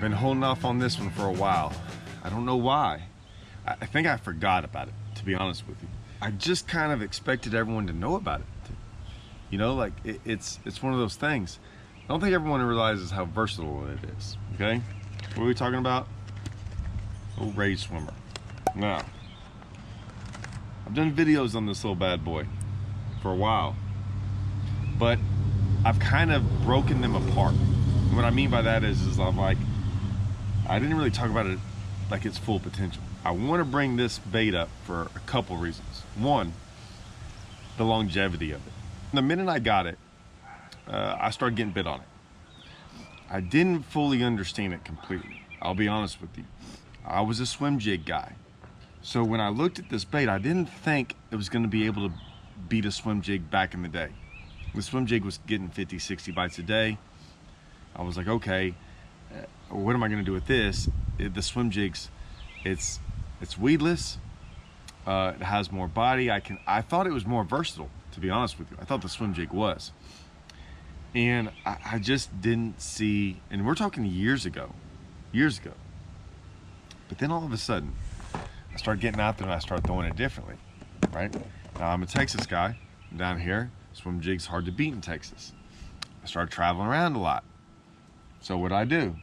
been holding off on this one for a while. I don't know why. I think I forgot about it, to be honest with you. I just kind of expected everyone to know about it. You know, like it's one of those things. I don't think everyone realizes how versatile it is, okay? What are we talking about? Old rage swimmer. Now, I've done videos on this little bad boy for a while, but I've kind of broken them apart. And what I mean by that is I'm like, I didn't really talk about it like its full potential. I want to bring this bait up for a couple reasons. One, the longevity of it. The minute I got it, I started getting bit on it. I didn't fully understand it completely. I'll be honest with you. I was a swim jig guy. So when I looked at this bait, I didn't think it was going to be able to beat a swim jig back in the day. The swim jig was getting 50, 60 bites a day. I was like, okay, what am I going to do with this? The swim jigs, it's weedless. It has more body. I thought it was more versatile, to be honest with you. I thought the swim jig was. And I just didn't see, and we're talking years ago. But then all of a sudden, I started getting out there and I started throwing it differently, right? Now I'm a Texas guy. Down here, swim jig's hard to beat in Texas. I started traveling around a lot. So what I do?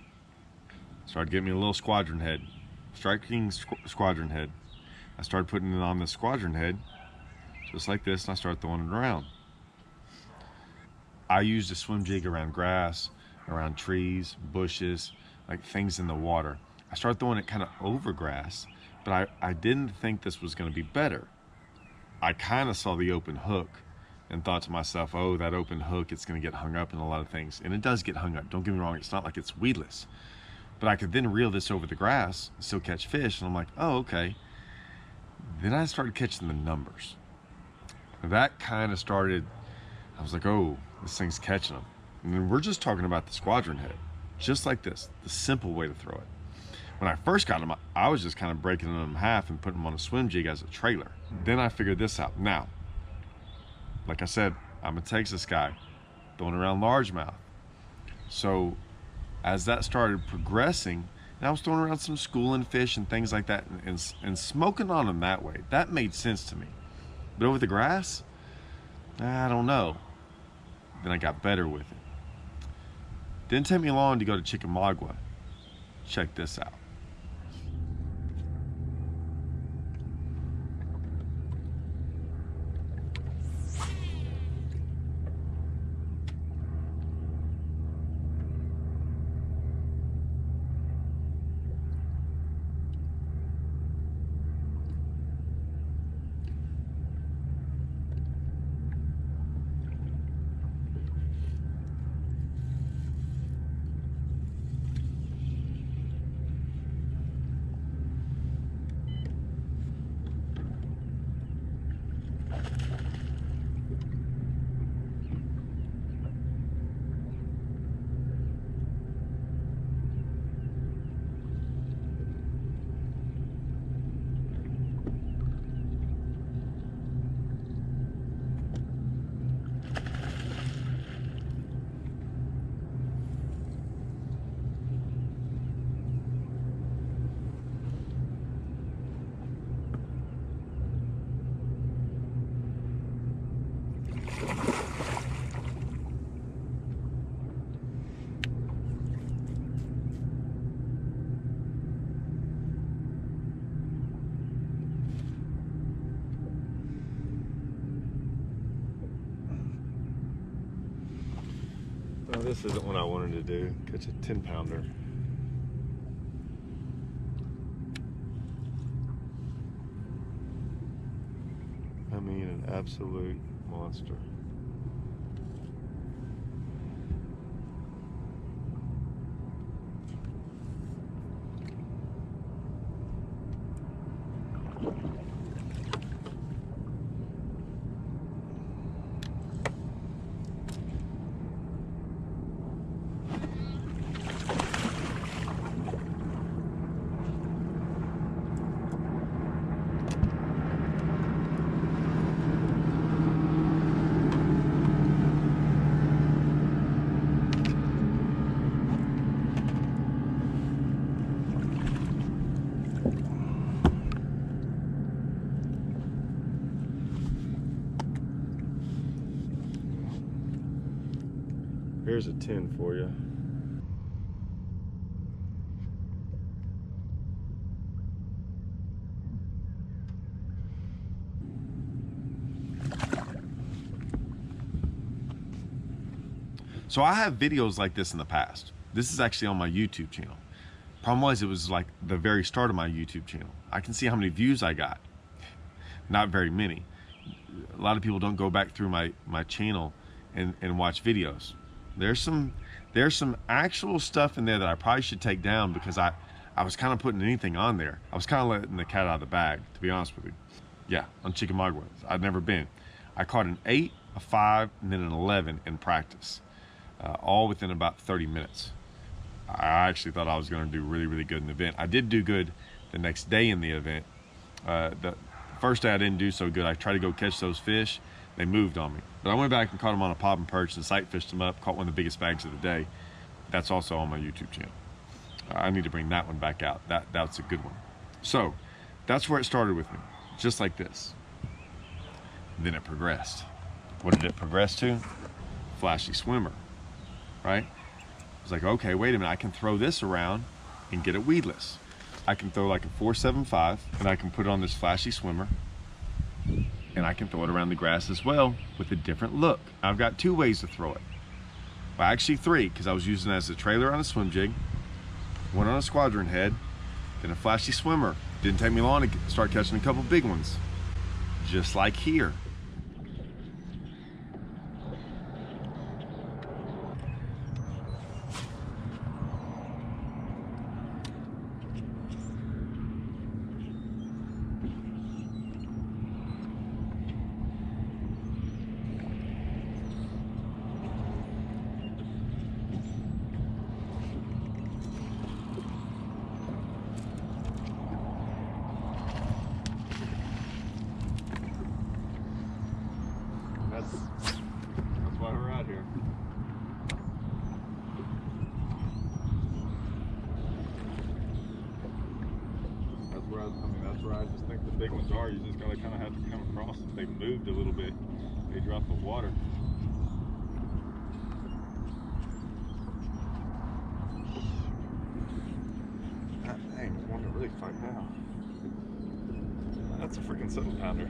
Started getting me a little squadron head, Strike King squadron head. I started putting it on the squadron head, just like this, and I started throwing it around. I used a swim jig around grass, around trees, bushes, like things in the water. I started throwing it kind of over grass, but I didn't think this was going to be better. I kind of saw the open hook and thought to myself, oh, that open hook, it's going to get hung up in a lot of things. And it does get hung up. Don't get me wrong. It's not like it's weedless. But I could then reel this over the grass and still catch fish. And I'm like, oh, okay. Then I started catching the numbers. That kind of started, I was like, oh, this thing's catching them. And then we're just talking about the squadron head. Just like this, the simple way to throw it. When I first got them, I was just kind of breaking them in half and putting them on a swim jig as a trailer. Then I figured this out. Now, like I said, I'm a Texas guy, throwing around largemouth. So as that started progressing, and I was throwing around some schooling fish and things like that and smoking on them that way, that made sense to me. But over the grass, I don't know. Then I got better with it. Didn't take me long to go to Chickamauga. Check this out. No, this isn't what I wanted to do. Catch a 10-pounder. I mean, an absolute monster. Here's a 10 for you. So I have videos like this in the past. This is actually on my YouTube channel. Problem was, it was like the very start of my YouTube channel. I can see how many views I got. Not very many. A lot of people don't go back through my channel and watch videos. There's some actual stuff in there that I probably should take down, because I was kind of putting anything on there. I was kind of letting the cat out of the bag, to be honest with you. Yeah, on Chickamauga. I'd never been. I caught an 8, a 5, and then an 11 in practice. All within about 30 minutes. I actually thought I was going to do really, really good in the event. I did do good the next day in the event. The first day I didn't do so good. I tried to go catch those fish. They moved on me. But I went back and caught them on a pop and perch and sight fished them up, caught one of the biggest bags of the day. That's also on my YouTube channel. I need to bring that one back out. That's a good one. So that's where it started with me, just like this. Then it progressed. What did it progress to? Flashy swimmer. Right? I was like, okay, wait a minute, I can throw this around and get it weedless. I can throw like a 475 and I can put it on this flashy swimmer, and I can throw it around the grass as well with a different look. I've got 2 ways to throw it. Well, actually 3, because I was using it as a trailer on a swim jig, one on a squadron head, then a flashy swimmer. Didn't take me long to start catching a couple big ones. Just like here. That's why we're out here. That's where I just think the big ones are. You just gotta kind of have to come across them. They moved a little bit. They dropped the water. God dang, there's one to really fight now. That's a freaking 7-pounder.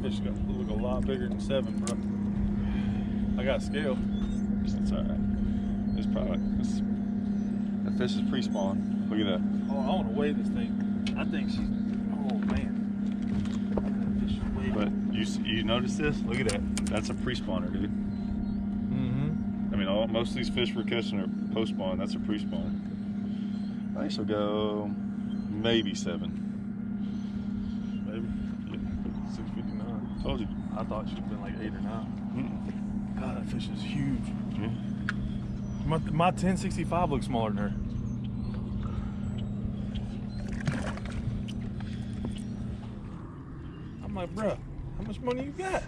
Fish got to look a lot bigger than 7, bro. I got a scale. It's alright. It's probably that fish is pre-spawn. Look at that. Oh, I want to weigh this thing. I think she's. Oh man. That fish is way But you notice this? Look at that. That's a pre-spawner, dude. Mm-hmm. I mean, most of these fish we're catching are post-spawn. That's a pre-spawn. I think she'll go maybe 7. Maybe. Yeah. 659. Told you. I thought she'd been like 8 or 9. God, that fish is huge. Yeah. My 1065 looks smaller than her. I'm like, bruh, how much money you got?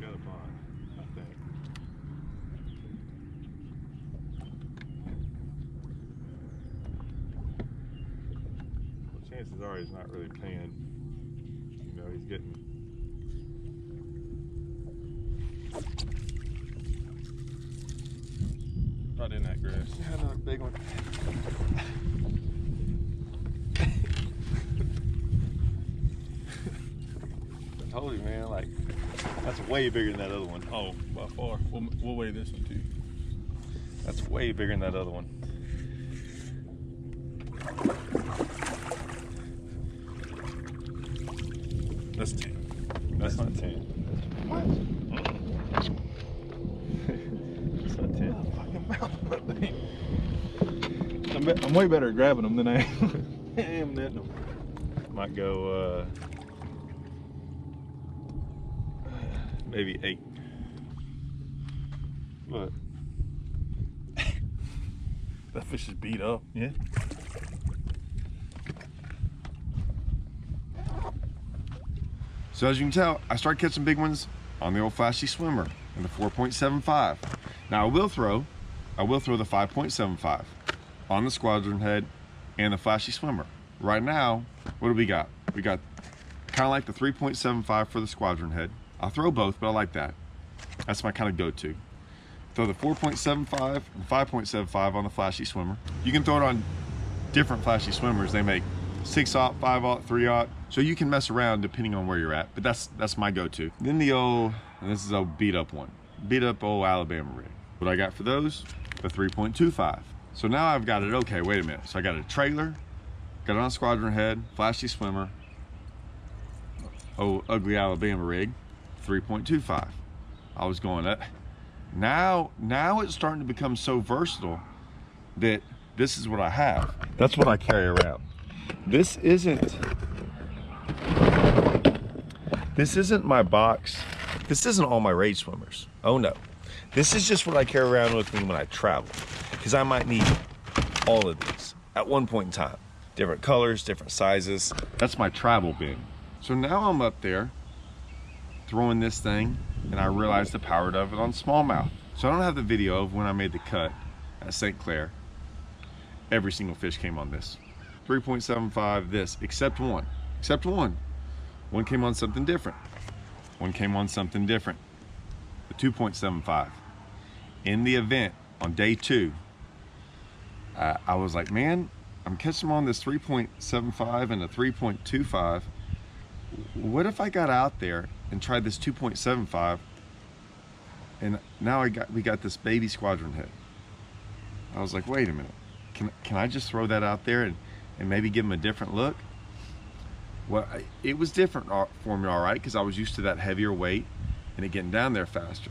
Got a bond, I think. Well, chances are he's not really paying. You know, he's getting. Right in that grass. Yeah, another big one. I told you, man, like, that's way bigger than that other one. Oh, by far. We'll weigh this one too. That's way bigger than that other one. That's 10. That's not 10. What? That's not 10. I'm way better at grabbing them than I am netting them. Might go maybe 8. What? That fish is beat up. Yeah. So as you can tell, I started catching big ones on the old flashy swimmer and the 4.75. Now I will throw the 5.75 on the squadron head and the flashy swimmer. Right now, what do we got? We got kind of like the 3.75 for the squadron head. I'll throw both, but I like that. That's my kind of go-to. Throw the 4.75 and 5.75 on the flashy swimmer. You can throw it on different flashy swimmers. They make 6/0, 5/0, 3/0. So you can mess around depending on where you're at, but that's my go-to. Then the old, and this is a beat up one, beat up old Alabama rig. What I got for those? The 3.25. So now I've got it, okay, wait a minute. So I got a trailer, got it on a squadron head, flashy swimmer, oh, ugly Alabama rig, 3.25. I was going up. Now it's starting to become so versatile that this is what I have. That's what I carry around. This isn't my box. This isn't all my rage swimmers. Oh no. This is just what I carry around with me when I travel, because I might need all of these at one point in time. Different colors, different sizes. That's my travel bin. So now I'm up there throwing this thing, and I realized the power of it on smallmouth. So I don't have the video of when I made the cut at St. Clair. Every single fish came on this. 3.75 this, except one. Except one. One came on something different. One came on something different. The 2.75. In the event, on day 2, I was like, man, I'm catching them on this 3.75 and a 3.25. What if I got out there and tried this 2.75, and now we got this baby squadron head? I was like, wait a minute, can I just throw that out there and maybe give them a different look? Well, it was different for me, all right, because I was used to that heavier weight and it getting down there faster.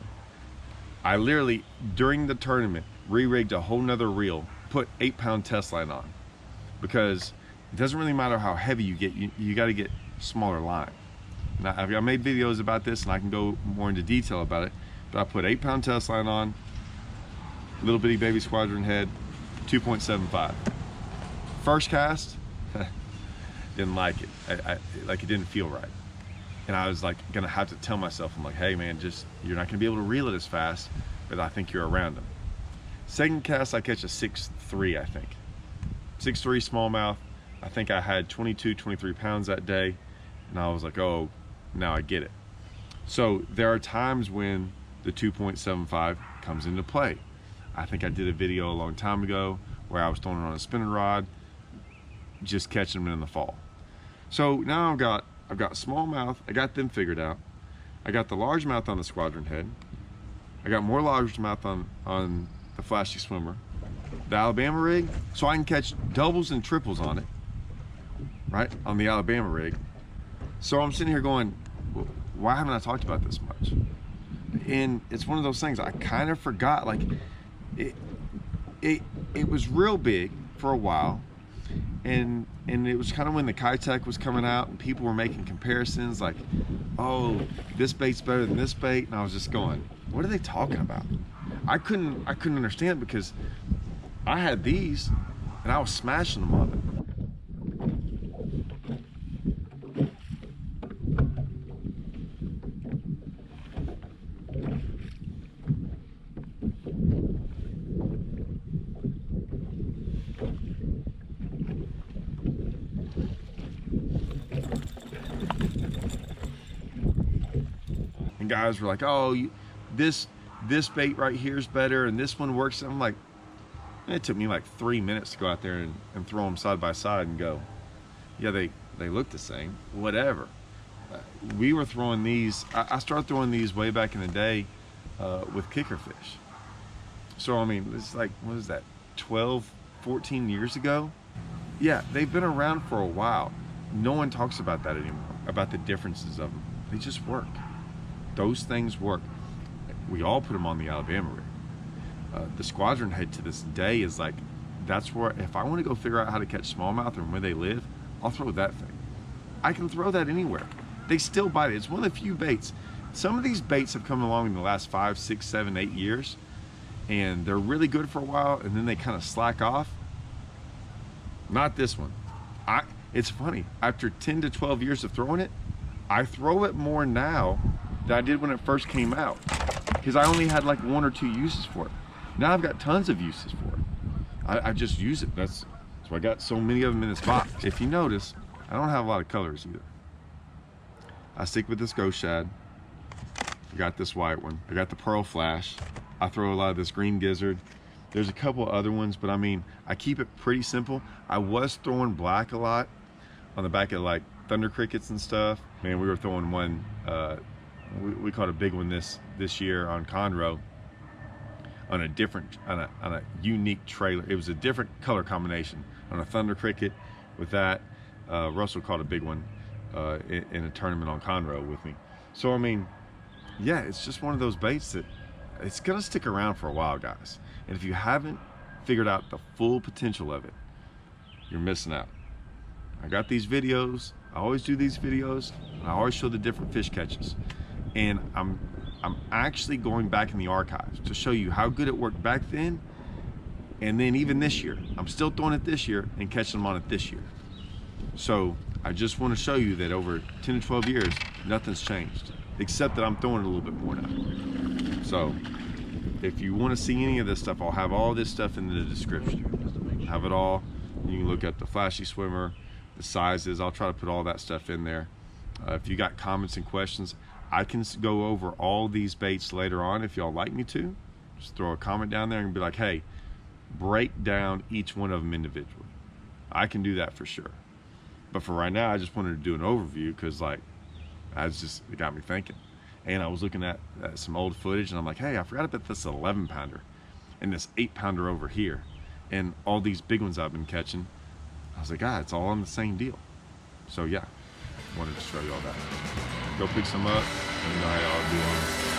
I literally, during the tournament, re-rigged a whole nother reel, put 8-pound test line on, because it doesn't really matter how heavy you get, you got to get smaller line. Now, I made videos about this and I can go more into detail about it, but I put 8-pound test line on, little bitty baby squadron head, 2.75. First cast, didn't like it. Like it didn't feel right. And I was like gonna have to tell myself, I'm like, hey man, you're not gonna be able to reel it as fast, but I think you're around them. Second cast, I catch a 6.3, I think. 6.3 smallmouth. I think I had 22, 23 pounds that day. And I was like, oh, now I get it. So there are times when the 2.75 comes into play. I think I did a video a long time ago where I was throwing it on a spinning rod, just catching them in the fall. So now I've got smallmouth, I got them figured out. I got the largemouth on the squadron head. I got more largemouth on the flashy swimmer. The Alabama rig, so I can catch doubles and triples on it, right, on the Alabama rig. So I'm sitting here going, why haven't I talked about this much? And it's one of those things I kind of forgot. Like it was real big for a while, and it was kind of when the Kitech was coming out and people were making comparisons like, oh, this bait's better than this bait, and I was just going, what are they talking about? I couldn't understand, because I had these and I was smashing them on it. And guys were like, oh, this bait right here is better and this one works. I'm like, it took me like 3 minutes to go out there and throw them side by side and go, yeah, they look the same, whatever. We were throwing these, I started throwing these way back in the day with kicker fish. So I mean, it's like, what is that, 12, 14 years ago? Yeah, they've been around for a while. No one talks about that anymore, about the differences of them. They just work. Those things work. We all put them on the Alabama rig. The squadron head to this day is like, that's where, if I want to go figure out how to catch smallmouth and where they live, I'll throw that thing. I can throw that anywhere. They still bite it. It's one of the few baits. Some of these baits have come along in the last 5, 6, 7, 8 years, and they're really good for a while, and then they kind of slack off. Not this one. It's funny, after 10 to 12 years of throwing it, I throw it more now that I did when it first came out, because I only had like 1 or 2 uses for it. Now I've got tons of uses for it. I just use it. That's why I got so many of them in this box. If you notice, I don't have a lot of colors either. I stick with this ghost shad. I got this white one. I got the pearl flash. I throw a lot of this green gizzard. There's a couple other ones, but I mean, I keep it pretty simple. I was throwing black a lot on the back of like thunder crickets and stuff. Man, we were throwing one, we caught a big one this year on Conroe on a unique trailer. It was a different color combination on a thunder cricket with that. Russell caught a big one in a tournament on Conroe with me. So I mean, yeah, it's just one of those baits that it's gonna stick around for a while, guys. And if you haven't figured out the full potential of it, you're missing out. I got these videos. I always do these videos. And I always show the different fish catches. And I'm actually going back in the archives to show you how good it worked back then. And then even this year, I'm still throwing it this year and catching them on it this year. So I just want to show you that over 10 to 12 years, nothing's changed, except that I'm throwing it a little bit more now. So if you want to see any of this stuff, I'll have all this stuff in the description. Have it all. You can look at the flashy swimmer, the sizes. I'll try to put all that stuff in there. If you got comments and questions, I can go over all these baits later on if y'all like me to. Just throw a comment down there and be like, hey, break down each one of them individually. I can do that for sure. But for right now, I just wanted to do an overview because like, it got me thinking. And I was looking at some old footage and I'm like, hey, I forgot about this 11 pounder and this 8 pounder over here and all these big ones I've been catching. I was like, it's all on the same deal. So yeah, wanted to show you all that. Go pick some up and you know how y'all do on them.